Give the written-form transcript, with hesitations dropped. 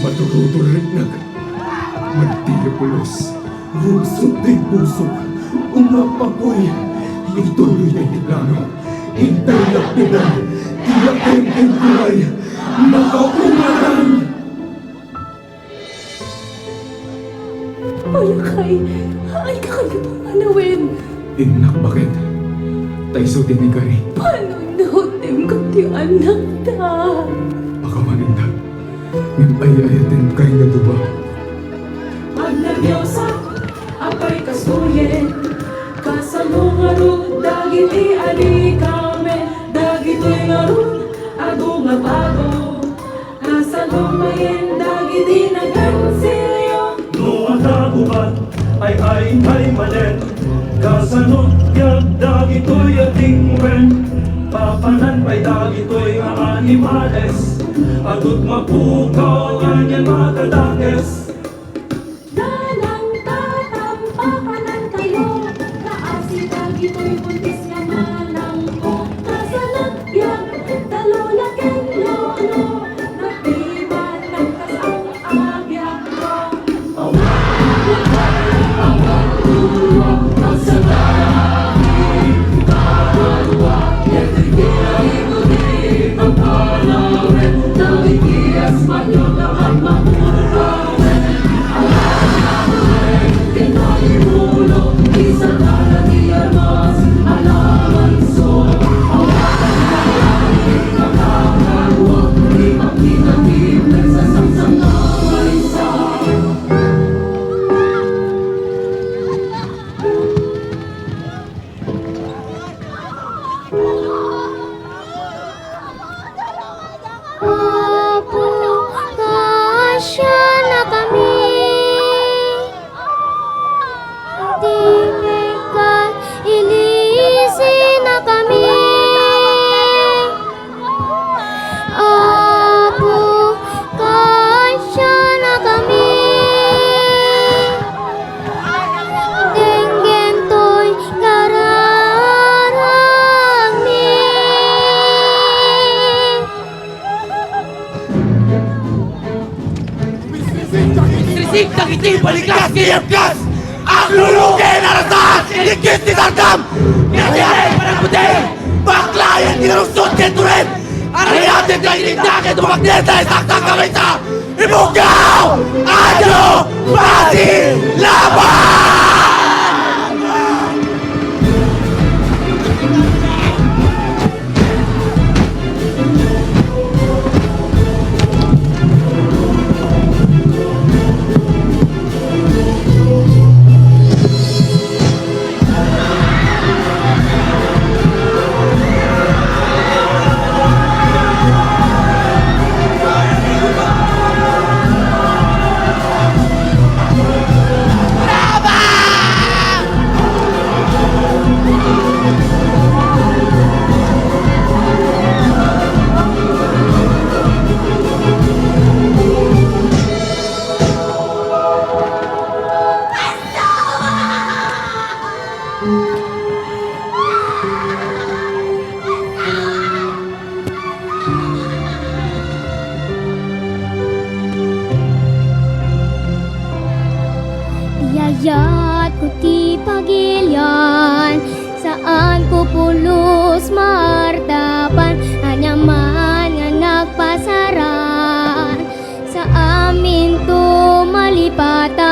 matututulik na magtiyapulos. Rusot din puso, umapakoy, ituloy na iplano. Hintay na pinag, tiyakin ang kulay, makaumaran. Ay kayo pangalawin. Ingnak bakit? Taiso tinigay. Paano nahutim ko ti anak ta? Baka manindag, ng ayayatin kay naduba. Pag nagyosa, apay kasuyen, kasano nga ron, dagiti ali kami, dagito'y nga ron, ado nga bago, kasano mayen, dagiti nagansilyo. No ang nagubat ay manen, kasanot yag dagito'y ating ren, papanan pa'y dagito'y nga animales, adot mapukaw ganyan makadakes. Dalang tatampapanan kayo, kaasi dagito'y buntis nga manang ko, kasanot yang talulaking lolo, nagtiman ng kasang abyak ko. Apo, kasya na kami. Tingkat, ilisin na kami. Apo, kasya na kami. Denggen to'y kararami. Sisig ng iti balikas kiyapkas! Ang lulugin na rasahan! Inikit ni Tardam! Nangyari parang puti! Baklayan kinarusot kento rin! Ariyatin ka inindakin tumagneta isaktang kamita! Ibugaw! Ano? Pati! Laban! Yayat ko ti pagilyan, saan ko pulos martapan, anyaman nga nagpasaran, sa amin to malipatan.